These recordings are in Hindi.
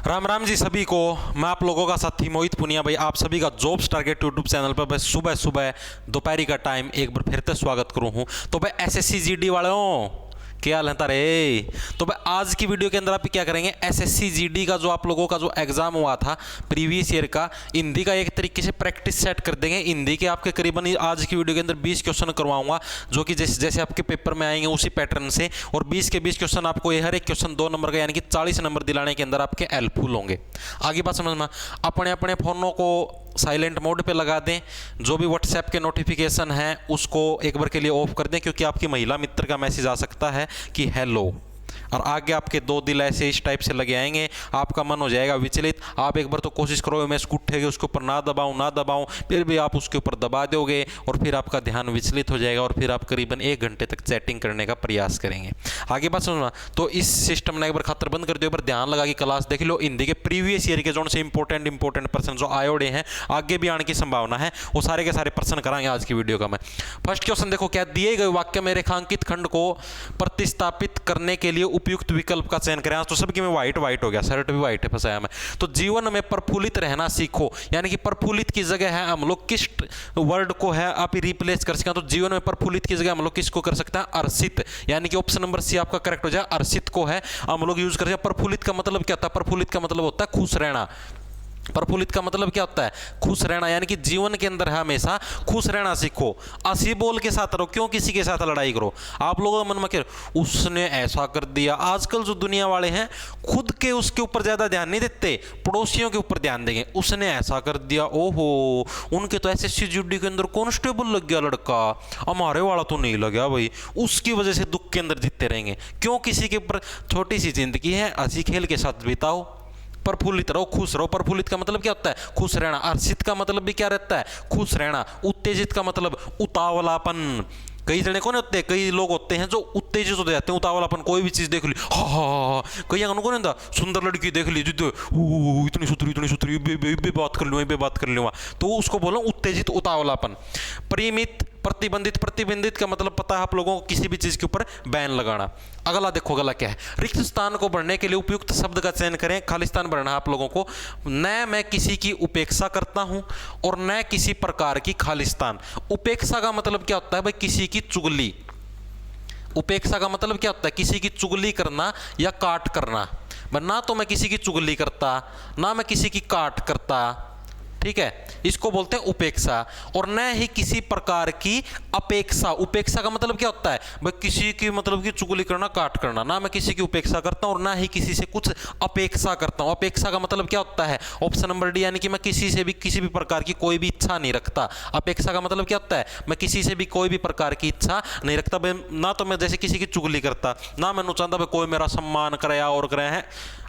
राम राम जी सभी को। मैं आप लोगों का साथी मोहित पुनिया भाई आप सभी का जॉब्स टारगेट यूट्यूब चैनल पर बस सुबह सुबह दोपहरी का टाइम एक बार फिर से स्वागत करूँ हूँ। तो भाई एसएससी जीडी वालों क्या हाल है तारे। तो भाई आज की वीडियो के अंदर आप क्या करेंगे, एसएससी जीडी का जो आप लोगों का जो एग्जाम हुआ था प्रीवियस ईयर का, हिंदी का एक तरीके से प्रैक्टिस सेट कर देंगे। हिंदी के आपके करीबन आज की वीडियो के अंदर 20 क्वेश्चन करवाऊंगा जो कि जैसे जैसे आपके पेपर में आएंगे उसी पैटर्न से, और 20 के 20 क्वेश्चन आपको हर एक क्वेश्चन 2 नंबर का यानी कि 40 नंबर दिलाने के अंदर आपके हेल्पफुल होंगे। आगे बात समझना, अपने अपने फोनों को साइलेंट मोड पे लगा दें, जो भी व्हाट्सएप के नोटिफिकेशन हैं उसको एक बार के लिए ऑफ कर दें, क्योंकि आपकी महिला मित्र का मैसेज आ सकता है कि हेलो, और आगे आपके 2 दिल ऐसे इस टाइप से लगे आएंगे, आपका मन हो जाएगा विचलित। आप एक बार तो कोशिश करो मैं इसको उठेगी उसके ऊपर ना दबाऊं, फिर भी आप उसके ऊपर दबा दोगे और फिर आपका ध्यान विचलित हो जाएगा और फिर आप करीबन 1 घंटे तक चैटिंग करने का प्रयास करेंगे। आगे बात सुनना, तो इस सिस्टम ने एक बार खतर बंद कर दो, एक बार ध्यान लगा कि क्लास देख लो। हिंदी के प्रीवियस ईयर के जो से इंपॉर्टेंट पर्सन जो आयोडे हैं, आगे भी आने की संभावना है, वो सारे के सारे पर्सन कराएंगे आज की वीडियो का। मैं फर्स्ट क्वेश्चन देखो, क्या दिए गए वाक्य में रेखांकित खंड को प्रतिस्थापित करने के लिए उपयुक्त विकल्प का चयन करें। तो सबकी में वाइट हो गया, शर्ट भी वाइट है, फंसाया मैं। तो जीवन में प्रफुल्लित रहना सीखो, यानी कि प्रफुल्लित की जगह है हम लोग किस वर्ड को है आप रिप्लेस कर सकते हैं। तो जीवन में प्रफुल्लित की जगह हम लोग किसको कर सकते हैं, अर्षित, यानी कि ऑप्शन नंबर सी आपका करेक्ट हो जाए। अर्षित को है हम लोग यूज कर सकते हैं। प्रफुल्लित का मतलब क्या होता है, प्रफुल्लित का मतलब होता है खुश रहना। प्रफुल्लित का मतलब क्या होता है, खुश रहना, यानी कि जीवन के अंदर हमेशा खुश रहना सीखो। हंसी बोल के साथ रहो, क्यों किसी के साथ लड़ाई करो। आप लोगों का मन में क्या, उसने ऐसा कर दिया। आजकल जो दुनिया वाले हैं खुद के उसके ऊपर ज्यादा ध्यान नहीं देते, पड़ोसियों के ऊपर ध्यान देंगे। उसने ऐसा कर दिया, ओहो उनके तो एसएससी जीडी के अंदर कांस्टेबल लग गया लड़का, हमारे वाला तो नहीं लगा भाई, उसकी वजह से दुख के अंदर जीतते रहेंगे। क्यों किसी के ऊपर, छोटी सी जिंदगी है, हंसी खेल के साथ बिताओ, प्रफुल्लित रहो, खुश रहो। प्रफुल्लित का मतलब क्या होता है, खुश रहना। हर्षित का मतलब भी क्या रहता है, खुश रहना। उत्तेजित का मतलब उतावलापन। कई जने कौन होते हैं, कई लोग होते हैं जो उत्तेजित हो जाते हैं, उतावलापन। कोई भी चीज देख ली हा, कई कौन होता, सुंदर लड़की देख ली इतनी सुथरी बात कर लूंगा, तो उसको बोलो उत्तेजित, उतावलापन। परिमित, प्रतिबंधित का मतलब पता है आप लोगों को, किसी भी चीज के ऊपर बैन लगाना। अगला देखो, अगला क्या है, रिक्त स्थान को भरने के लिए उपयुक्त शब्द का चयन करें। खाली स्थान भरना है आप लोगों को। न मैं किसी की उपेक्षा करता हूं और न किसी प्रकार की खालिस्तान। उपेक्षा का मतलब क्या होता है भाई, किसी की चुगली। उपेक्षा का मतलब क्या होता है, किसी की चुगली करना या काट करना। ना तो मैं किसी की चुगली करता, ना मैं किसी की काट करता, ठीक है, इसको बोलते हैं उपेक्षा। और न ही किसी प्रकार की अपेक्षा। उपेक्षा का मतलब क्या होता है भाई, किसी की मतलब की चुगली करना, काट करना। ना मैं किसी की उपेक्षा करता हूं और ना ही किसी से कुछ अपेक्षा करता हूं। अपेक्षा का मतलब क्या होता है, ऑप्शन नंबर डी, यानी कि मैं किसी से भी किसी भी प्रकार की कोई भी इच्छा नहीं रखता। अपेक्षा का मतलब क्या होता है, मैं किसी से भी कोई भी प्रकार की इच्छा नहीं रखता। ना तो मैं जैसे किसी की चुगली करता, ना मैं चाहता भाई कोई मेरा सम्मान करे और करे है,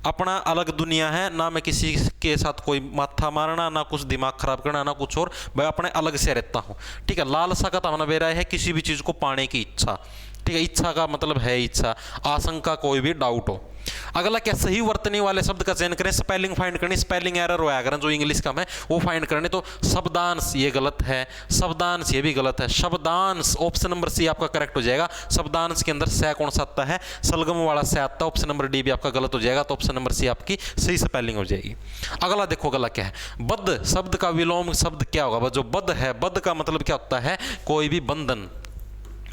अपना अलग दुनिया है। ना मैं किसी के साथ कोई माथा मारना, ना कुछ दिमाग खराब करना, ना कुछ और, मैं अपने अलग से रहता हूँ, ठीक है। लालसा का तामना बेरा है किसी भी चीज को पाने की इच्छा, ठीक है। इच्छा का मतलब है इच्छा, आशंका कोई भी डाउट हो। अगला क्या, सही वर्तनी वाले शब्द का चयन करें। स्पेलिंग फाइंड करनी, स्पेलिंग एरर होया करें जो इंग्लिश का है वो फाइंड करने। तो शब्दांश ये गलत है, शब्दांश ये भी गलत है। शब्दांश ऑप्शन नंबर सी आपका करेक्ट हो जाएगा। शब्दांश के अंदर स कौन सा आता है, सलगम वाला से आता है। ऑप्शन नंबर डी भी आपका गलत हो जाएगा, तो ऑप्शन नंबर सी आपकी सही स्पेलिंग हो जाएगी। अगला देखो, अगला क्या है, बद्ध शब्द का विलोम शब्द क्या होगा। जो बद्ध है, बद्ध का मतलब क्या होता है, कोई भी बंधन।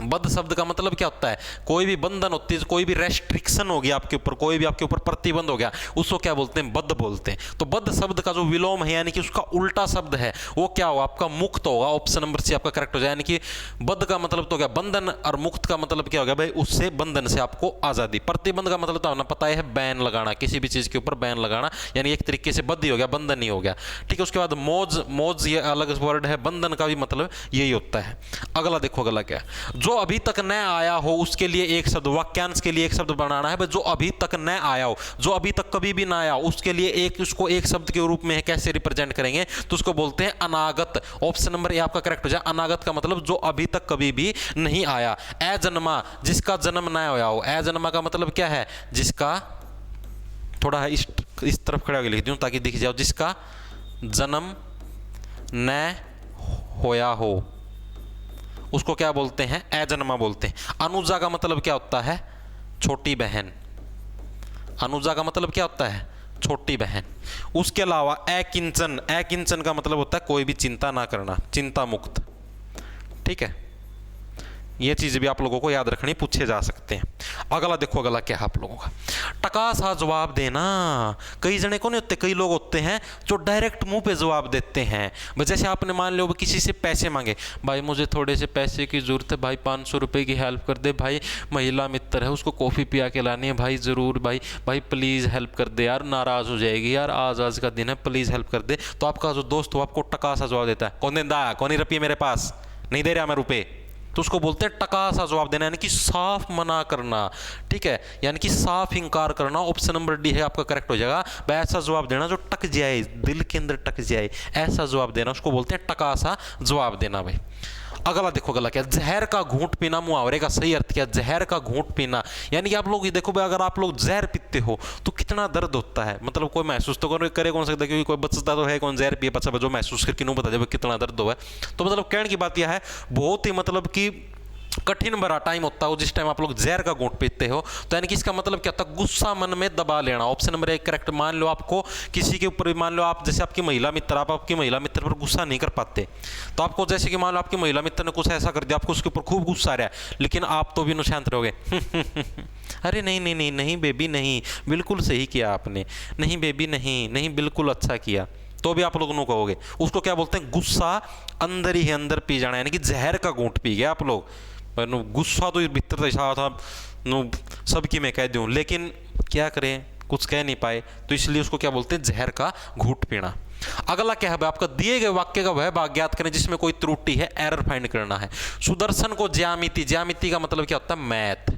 बद्ध शब्द का मतलब क्या होता है, कोई भी बंधन होती है, कोई भी रेस्ट्रिक्शन हो गया आपके ऊपर, कोई भी आपके ऊपर प्रतिबंध हो गया, उसको क्या बोलते हैं, बद्ध बोलते हैं। तो बद्ध शब्द का जो विलोम है, यानी कि उसका उल्टा शब्द है, वो क्या होगा आपका, मुक्त होगा। ऑप्शन नंबर सी आपका करेक्ट हो जाए। यानी कि बद्ध का मतलब तो क्या, बंधन, और मुक्त का मतलब क्या हो गया भाई, उससे बंधन से आपको आजादी। प्रतिबंध का मतलब तो होना पता है बैन लगाना, किसी भी चीज के ऊपर बैन लगाना, यानी एक तरीके से बद्ध ही हो गया, बंधन ही हो गया, ठीक है। उसके बाद मौज, मौज ये अलग वर्ड है, बंधन का भी मतलब यही होता है। अगला देखो, अगला क्या है, जो अभी तक न आया हो उसके लिए एक शब्द, वाक्यांश के लिए एक शब्द बनाना है। जो अभी तक न आया हो, जो अभी तक कभी भी ना आया हो, उसके लिए एक, उसको एक शब्द के रूप में कैसे रिप्रेजेंट करेंगे, तो उसको बोलते हैं अनागत। ऑप्शन नंबर ए आपका करेक्ट हो जाए। अनागत का मतलब जो अभी तक कभी भी नहीं आया। अजन्मा, जिसका जन्म न होया हो। अजन्मा का मतलब क्या है, जिसका, थोड़ा इस तरफ खड़ा होकर लिख दूं ताकि दिख जाओ, जिसका जन्म न होया हो, उसको क्या बोलते हैं, अजन्मा बोलते हैं। अनुजा का मतलब क्या होता है, छोटी बहन। अनुजा का मतलब क्या होता है, छोटी बहन। उसके अलावा अकिंचन, अकिंचन का मतलब होता है कोई भी चिंता ना करना, चिंता मुक्त। ठीक है, ये चीज़ भी आप लोगों को याद रखनी, पूछे जा सकते हैं। अगला देखो, अगला क्या है आप लोगों का, टका सा जवाब देना। कई जने को नहीं होते, कई लोग होते हैं जो डायरेक्ट मुंह पे जवाब देते हैं। जैसे आपने मान लो किसी से पैसे मांगे, भाई मुझे थोड़े से पैसे की ज़रूरत है, भाई 500 रुपये की हेल्प कर दे, भाई महिला मित्र है उसको कॉफ़ी पिया के लानी है, भाई ज़रूर, भाई भाई प्लीज़ हेल्प कर दे यार, नाराज़ हो जाएगी यार, आज का दिन है, प्लीज़ हेल्प कर दे। तो आपका जो दोस्त हो आपको टका सा जवाब देता है, कौन देंदा, कौन ही रुपये मेरे पास, नहीं दे रहा मैं रुपये, तो उसको बोलते हैं टका सा जवाब देना, यानी कि साफ मना करना। ठीक है, यानी कि साफ इंकार करना। ऑप्शन नंबर डी है आपका करेक्ट हो जाएगा। भाई ऐसा जवाब देना जो टक जाए, दिल के अंदर टक जाए, ऐसा जवाब देना उसको बोलते हैं टका सा जवाब देना। भाई अगला देखो, अगला क्या, जहर का घूंट पीना। मुहावरे का सही अर्थ क्या, जहर का घूंट पीना। यानी कि आप लोग ये देखो भाई, अगर आप लोग जहर पीते हो तो कितना दर्द होता है, मतलब कोई महसूस तो करे कौन सकता है, क्योंकि कोई बचता तो है कौन जहर पिए, बच्चा जो महसूस करके नहीं बता दे कितना दर्द हुआ है। तो मतलब कहने की बात यह है, बहुत ही मतलब कि कठिन भरा टाइम होता है जिस टाइम आप लोग जहर का घूंट पीते हो। तो यानी कि इसका मतलब क्या होता है, गुस्सा मन में दबा लेना। ऑप्शन नंबर एक करेक्ट। मान लो आपको किसी के ऊपर, मान लो आप जैसे आपकी महिला मित्र, आप आपकी महिला मित्र पर गुस्सा नहीं कर पाते, तो आपको जैसे कि मान लो आपकी महिला मित्र ने कुछ ऐसा कर दिया, आपको उसके ऊपर खूब गुस्सा आ रहा है, लेकिन आप तो भी शांत रहोगे अरे नहीं नहीं नहीं नहीं बेबी नहीं, बिल्कुल सही किया आपने, नहीं बेबी नहीं नहीं बिल्कुल अच्छा किया, तो भी आप लोगों को कहोगे। उसको क्या बोलते हैं, गुस्सा अंदर ही अंदर पी जाना, यानी कि जहर का घूंट पी गया आप लोग। गुस्सा तो भीतर ऐसा था सबकी मैं कह दूं, लेकिन क्या करें, कुछ कह नहीं पाए, तो इसलिए उसको क्या बोलते हैं, जहर का घूंट पीना। अगला क्या है आपका, दिए गए वाक्य का वह भाग ज्ञात करें जिसमें कोई त्रुटि है, एरर फाइंड करना है। सुदर्शन को ज्यामिति, ज्यामिति का मतलब क्या होता है, मैथ।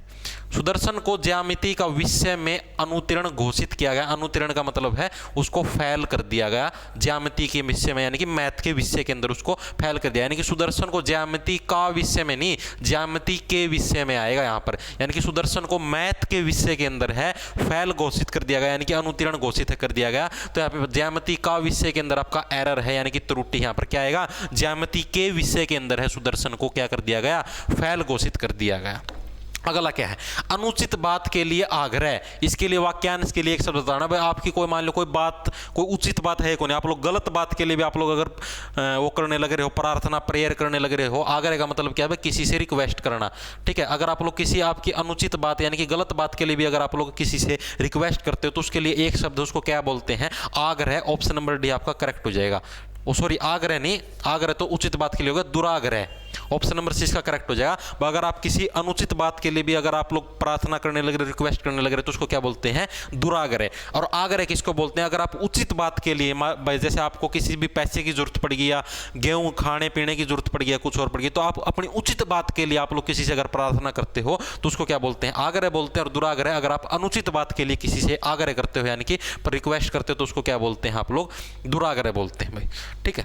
सुदर्शन को ज्यामिति का विषय में अनुतीर्ण घोषित किया गया। अनुतीर्ण का मतलब है उसको फेल कर दिया गया ज्यामिति के विषय में, यानी कि मैथ के विषय के अंदर उसको फेल कर दिया। यानी कि सुदर्शन को ज्यामिति का विषय में नहीं, ज्यामिति के विषय में आएगा यहाँ पर, यानी कि सुदर्शन को मैथ के विषय के अंदर है फेल घोषित कर दिया गया, यानी कि अनुतीर्ण घोषित कर दिया गया। तो यहाँ पे ज्यामिति का विषय के अंदर आपका एरर है, यानी कि त्रुटि। यहाँ पर क्या आएगा, ज्यामिति के विषय के अंदर है सुदर्शन को क्या कर दिया गया, फेल घोषित कर दिया गया। अगला क्या है, अनुचित बात के लिए आग्रह। इसके लिए वाक्यांश के लिए एक शब्द बताना। भाई आपकी कोई मान लो कोई बात, कोई उचित बात है कोई, आप लोग गलत बात के लिए भी आप लोग अगर वो करने लग रहे हो, प्रार्थना प्रेयर करने लग रहे हो, आग्रह का मतलब क्या है, किसी से रिक्वेस्ट करना। ठीक है, अगर आप लोग किसी आपकी अनुचित बात यानी कि गलत बात के लिए भी अगर आप लोग किसी से रिक्वेस्ट करते हो तो उसके लिए एक शब्द उसको क्या बोलते हैं, आग्रह। ऑप्शन नंबर डी आपका करेक्ट हो जाएगा। सॉरी आग्रह नहीं, आग्रह तो उचित बात के लिए होगा, दुराग्रह। ऑप्शन नंबर सी इसका करेक्ट हो जाएगा। अगर आप किसी अनुचित बात के लिए भी अगर आप लोग प्रार्थना करने लग रहे, रिक्वेस्ट करने लग रहे, तो उसको क्या बोलते हैं, दुराग्रह। और आग्रह किसको बोलते हैं, अगर आप उचित बात के लिए, जैसे आपको किसी भी पैसे की जरूरत पड़ गई या गेहूं खाने पीने की जरूरत पड़ गई या कुछ और पड़ गई, तो आप अपनी उचित बात के लिए आप लोग किसी से अगर प्रार्थना करते हो तो उसको क्या बोलते हैं, आग्रह बोलते हैं। और दुराग्रह, अगर आप अनुचित बात के लिए किसी से आग्रह करते हो यानी कि रिक्वेस्ट करते हो तो उसको क्या बोलते हैं आप लोग, दुराग्रह बोलते हैं भाई। ठीक है,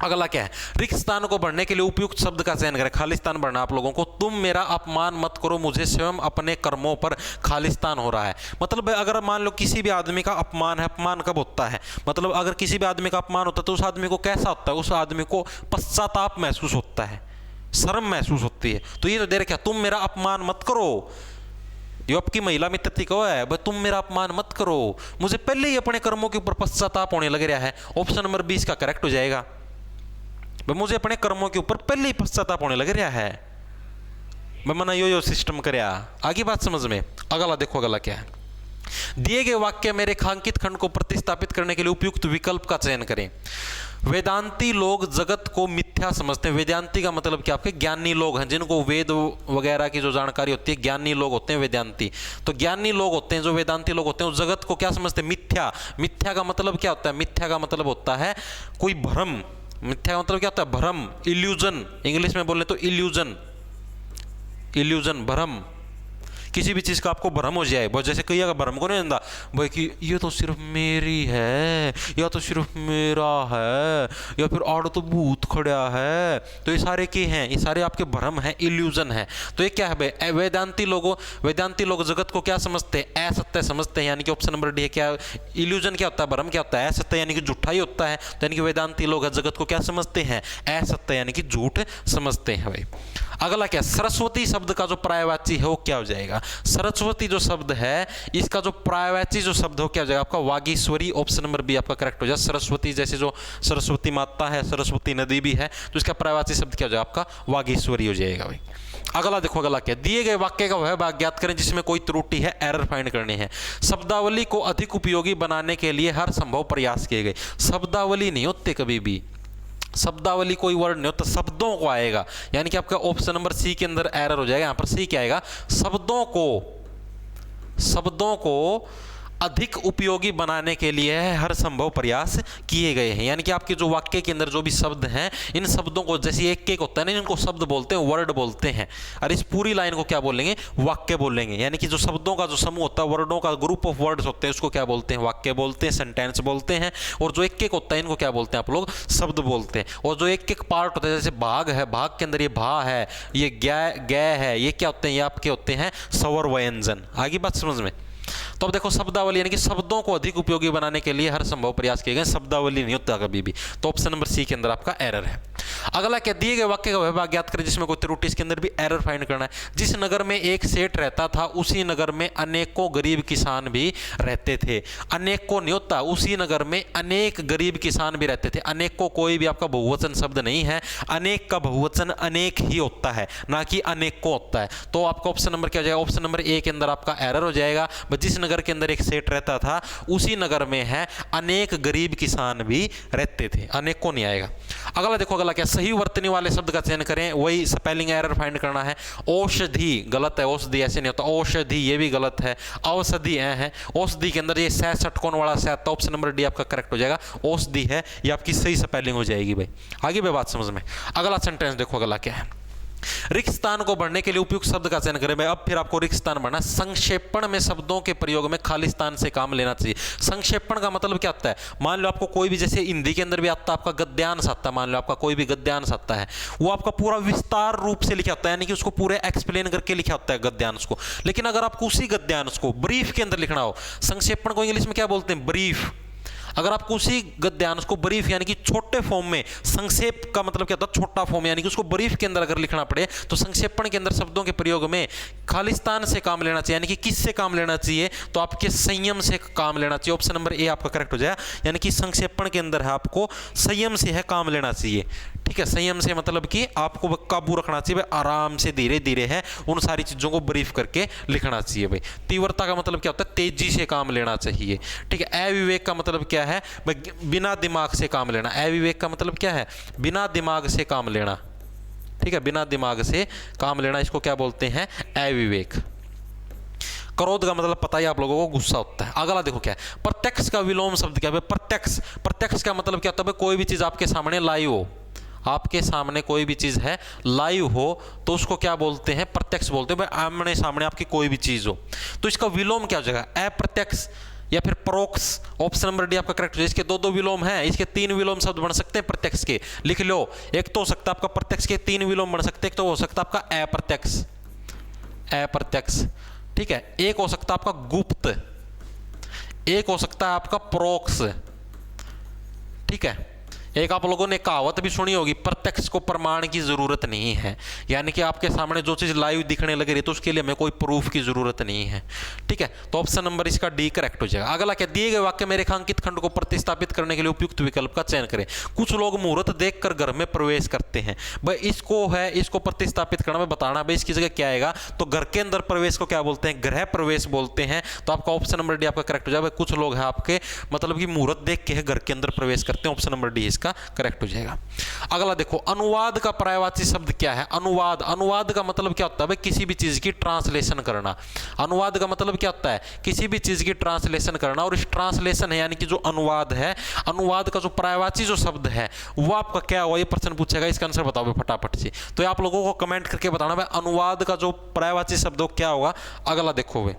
अगला क्या है, रिक्त स्थान को भरने के लिए उपयुक्त शब्द का चयन करें। खालिस्तान भरना आप लोगों को, तुम मेरा अपमान मत करो, मुझे स्वयं अपने कर्मों पर खालिस्तान हो रहा है। मतलब अगर मान लो किसी भी आदमी का अपमान है, अपमान कब होता है, मतलब अगर किसी भी आदमी का अपमान होता है तो उस आदमी को कैसा होता है, उस आदमी को पश्चाताप महसूस होता है, शर्म महसूस होती है। तो ये तो दे रखा, तुम मेरा अपमान मत करो, ये आपकी महिला मित्र थी कहो है भाई, तुम मेरा अपमान मत करो, मुझे पहले ही अपने कर्मों के ऊपर पश्चाताप होने लग रहा है। ऑप्शन नंबर 20 का करेक्ट हो जाएगा। मुझे अपने कर्मों के ऊपर पहले ही पश्चाताप होने लग रहा है, मैं मना यो सिस्टम करया। आगे बात समझ में। अगला देखो, अगला क्या है, दिए गए वाक्य में रेखांकित खंड को प्रतिस्थापित करने के लिए उपयुक्त विकल्प का चयन करें। वेदांती लोग जगत को मिथ्या समझते हैं। वेदांती का मतलब क्या, आपके ज्ञानी लोग हैं जिनको वेद वगैरह की जो जानकारी होती है, ज्ञानी लोग होते हैं वेदांती। तो ज्ञानी लोग होते हैं जो वेदांती लोग होते हैं, उस जगत को क्या समझते हैं, मिथ्या। मिथ्या का मतलब क्या होता है, मिथ्या का मतलब होता है कोई भ्रम। मिथ्या मतलब क्या होता है, भ्रम, इल्यूजन। इंग्लिश में बोले तो इल्यूजन, इल्यूजन भ्रम, किसी भी चीज़ का आपको भ्रम हो जाए। बहुत जैसे कई का भ्रम को नहीं आंदा भाई कि ये तो सिर्फ मेरी है, या तो सिर्फ मेरा है, या फिर और तो भूत खड़ा है, तो ये सारे के हैं, ये सारे आपके भ्रम हैं, इल्यूजन है। तो ये क्या है भाई, वेदांती लोग जगत को क्या समझते हैं, असत्य समझते हैं। यानी कि ऑप्शन नंबर डी है क्या, इल्यूजन क्या होता है, भ्रम क्या होता है, असत्य यानी कि झूठा ही होता है। तो यानी कि वेदांती लोग जगत को क्या समझते हैं, असत्य यानी कि झूठ समझते हैं भाई। अगला क्या, सरस्वती शब्द का जो पर्यायवाची है वो क्या हो जाएगा, सरस्वती जो शब्द है इसका जो पर्यायवाची जो शब्द हो क्या हो जाएगा आपका, वागीश्वरी। ऑप्शन नंबर बी आपका करेक्ट हो जाएगा। सरस्वती जैसे जो सरस्वती माता है, सरस्वती नदी भी है, तो इसका पर्यायवाची शब्द क्या हो जाएगा आपका, वागीश्वरी हो जाएगा भाई। अगला देखो, अगला क्या, दिए गए वाक्य का वह भाग ज्ञात करें जिसमें कोई त्रुटि है, एरर फाइंड करनी है। शब्दावली को अधिक उपयोगी बनाने के लिए हर संभव प्रयास किए गए। शब्दावली नहीं होते कभी भी, शब्दावली कोई वर्ड नहीं होता, शब्दों को आएगा, यानी कि आपका ऑप्शन नंबर सी के अंदर एरर हो जाएगा। यहां पर सी क्या आएगा, शब्दों को अधिक उपयोगी बनाने के लिए हर संभव प्रयास किए गए हैं। यानी कि आपके जो वाक्य के अंदर जो भी शब्द हैं, इन शब्दों को, जैसे एक एक होता है ना, इनको शब्द बोलते हैं, वर्ड बोलते हैं, और इस पूरी लाइन को क्या बोलेंगे, वाक्य बोलेंगे। यानी कि जो शब्दों का जो समूह होता है, वर्डों का ग्रुप ऑफ वर्ड्स होते हैं, उसको क्या बोलते हैं, वाक्य बोलते हैं, सेंटेंस बोलते हैं। और जो एक एक होता है, इनको क्या बोलते हैं आप लोग, शब्द बोलते हैं। और जो एक एक पार्ट होता है, जैसे भाग है, भाग के अंदर ये भा है, ये गै है, ये क्या होते हैं, ये आपके होते हैं स्वर व्यंजन। आगे बात समझ में। तो अब देखो, शब्दावली यानी कि शब्दों को अधिक उपयोगी बनाने के लिए हर संभव प्रयास किए गए। शब्दावली नहीं होता कभी भी, तो ऑप्शन नंबर सी के अंदर आपका एरर है। अगला क्या, दिए गए वाक्य का वह भाग ज्ञात करें जिसमें कोई त्रुटि, इसके अंदर भी एरर फाइंड करना है। जिस नगर में एक सेठ रहता था, उसी नगर में अनेकों गरीब किसान भी रहते थे। अनेकों नहीं होता, उसी नगर में अनेक गरीब किसान भी रहते थे। अनेकों कोई भी आपका बहुवचन शब्द नहीं है, अनेक का बहुवचन अनेक ही होता है, ना कि अनेकों होता है। तो आपका ऑप्शन नंबर क्या हो जाएगा, ऑप्शन नंबर ए के अंदर आपका एरर हो जाएगा। जिस नगर के अंदर एक सेठ रहता था, उसी नगर में है अनेक गरीब किसान भी रहते थे, अनेकों नहीं आएगा। अगला देखो, अगला क्या, सही वर्तनी वाले शब्द का चयन करें, वही स्पेलिंग एरर फाइंड करना है। औषधि गलत है, औषधि ऐसे नहीं होता, औषधि ये भी गलत है, औषधि है। औषधि के अंदर ये सह षटकोण वाला सह, तो ऑप्शन नंबर डी आपका करेक्ट हो जाएगा। औषधि है, ये आपकी सही स्पेलिंग हो जाएगी भाई। आगे भी बात समझ में। अगला सेंटेंस देखो, अगला क्या है, रिक्त स्थान को भरने के लिए उपयुक्त शब्द का चयन करें। अब फिर आपको रिक्त स्थान भरना। संक्षेपण में शब्दों के प्रयोग में खाली स्थान से काम लेना चाहिए। संक्षेपण का मतलब क्या होता है, मान लो आपको कोई भी, जैसे हिंदी के अंदर भी आता है आपका गद्यांश आता है, मान लो आपका कोई भी गद्यांश आता है, वो आपका पूरा विस्तार रूप से लिखा होता है, यानी कि उसको पूरे एक्सप्लेन करके लिखा होता है गद्यांश को। लेकिन अगर आपको उसी गद्यांश को ब्रीफ के अंदर लिखना हो, संक्षेपण को इंग्लिश में क्या बोलते हैं, ब्रीफ। अगर आपको उसी गद्यांश को ब्रीफ यानी कि छोटे फॉर्म में, संक्षेप का मतलब क्या होता है, छोटा फॉर्म, यानी कि उसको ब्रीफ के अंदर अगर लिखना पड़े, तो संक्षेपण के अंदर शब्दों के प्रयोग में खालिस्तान से काम लेना चाहिए। यानी कि किससे काम लेना चाहिए, तो आपके संयम से काम लेना चाहिए। ऑप्शन नंबर ए आपका करेक्ट हो जाएगा। यानी कि संक्षेपण के अंदर है आपको संयम से है काम लेना चाहिए। ठीक है, संयम से मतलब कि आपको काबू रखना चाहिए भाई, आराम से धीरे धीरे है उन सारी चीज़ों को ब्रीफ करके लिखना चाहिए भाई। तीव्रता का मतलब क्या होता है, तेजी से काम लेना चाहिए। ठीक है, अविवेक का मतलब क्या है भाई, बिना दिमाग से काम लेना। अविवेक का मतलब क्या है, बिना दिमाग से काम लेना। ठीक है, बिना दिमाग से काम लेना, इसको क्या बोलते हैं, अविवेक। क्रोध का मतलब पता ही आप लोगों को, गुस्सा होता है। अगला देखो क्या है, प्रत्यक्ष का विलोम शब्द क्या है, प्रत्यक्ष। प्रत्यक्ष का मतलब क्या होता है, कोई भी चीज़ आपके सामने लाई हो, आपके सामने कोई भी चीज़ है लाइव हो, तो उसको क्या बोलते हैं, प्रत्यक्ष बोलते हैं भाई। आमने सामने आपकी कोई भी चीज़ हो, तो इसका विलोम क्या हो जाएगा, अप्रत्यक्ष या फिर परोक्ष। ऑप्शन नंबर डी आपका करेक्ट हो जाएगा। इसके दो विलोम हैं, इसके 3 विलोम शब्द बन सकते हैं प्रत्यक्ष के, लिख लो। एक तो हो सकता है आपका प्रत्यक्ष के 3 विलोम बन सकते हैं, एक तो हो सकता है आपका अप्रत्यक्ष, अप्रत्यक्ष। ठीक है, एक हो सकता है आपका गुप्त, एक हो सकता है आपका परोक्ष। ठीक है, एक आप लोगों ने कहावत भी सुनी होगी, प्रत्यक्ष को प्रमाण की जरूरत नहीं है। यानी कि आपके सामने जो चीज लाइव दिखने लग रही है, तो उसके लिए हमें कोई प्रूफ की जरूरत नहीं है। ठीक है, तो ऑप्शन नंबर इसका डी करेक्ट हो जाएगा। अगला क्या, दिए गए वाक्य में रेखांकित खंड को प्रतिस्थापित करने के लिए उपयुक्त विकल्प का चयन करें। कुछ लोग मुहूर्त देखकर घर में प्रवेश करते हैं भाई, इसको है, इसको प्रतिस्थापित करना, बताना भाई इसकी जगह क्या आएगा। तो घर के अंदर प्रवेश को क्या बोलते हैं, गृह प्रवेश बोलते हैं। तो आपका ऑप्शन नंबर डी आपका करेक्ट हो जाएगा। कुछ लोग हैं आपके मतलब कि मुहूर्त देख के घर के अंदर प्रवेश करते हैं, ऑप्शन नंबर डी का करेक्ट हो जाएगा। अगला देखो, अनुवाद का पर्यायवाची शब्द क्या है, अनुवाद। अनुवाद का मतलब क्या होता है भाई, किसी भी चीज की ट्रांसलेशन करना। अनुवाद का मतलब क्या होता है, किसी भी चीज की ट्रांसलेशन करना। और इस ट्रांसलेशन है यानी कि जो अनुवाद है, अनुवाद का जो पर्यायवाची जो शब्द है वो आपका क्या हुआ, ये प्रश्न पूछेगा, इसका आंसर बताओ भाई फटाफट से। तो आप लोगों को कमेंट करके बताना भाई अनुवाद का जो पर्यायवाची शब्द हो क्या होगा। अगला देखो भाई,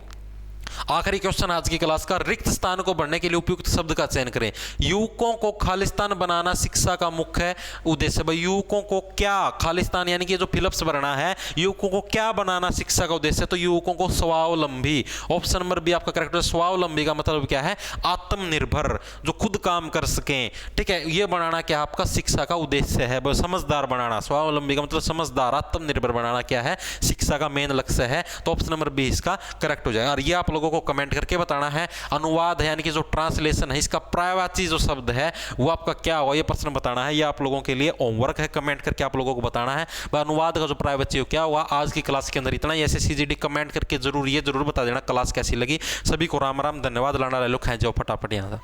आखिरी क्वेश्चन आज की क्लास का, रिक्त स्थान को भरने के लिए उपयुक्त शब्द का चयन करें। युवकों को खालिस्तान बनाना शिक्षा का मुख्य उद्देश्य। भाई युवकों को क्या, खालिस्तान यानी कि जो फिलिप्स भरना है, युवकों को क्या बनाना शिक्षा का उद्देश्य, तो युवकों को स्वावलंबी। ऑप्शन नंबर बी आपका करेक्ट है। स्वावलंबी का मतलब क्या है, आत्मनिर्भर, जो खुद काम कर सकें, ठीक है, ये बनाना क्या आपका शिक्षा का उद्देश्य है। समझदार बनाना, स्वावलंबी का मतलब समझदार, आत्मनिर्भर बनाना क्या है, शिक्षा का मेन लक्ष्य है। तो ऑप्शन नंबर बी इसका करेक्ट हो जाएगा। और ये आप लोगों को कमेंट करके बताना है। अनुवाद है यानी कि जो ट्रांसलेशन है, इसका पर्यायवाची जो शब्द है वो आपका क्या हुआ, ये प्रश्न बताना है। ये आप लोगों के लिए होमवर्क है, कमेंट करके आप लोगों को बताना है अनुवाद का जो पर्यायवाची हो क्या हुआ। आज की क्लास के अंदर इतना ही। SSCGD कमेंट करके जरूर बता देना क्लास कैसी लगी। सभी को राम राम, धन्यवाद। लाना ले लो, खेच जाओ फटाफट यहाँ।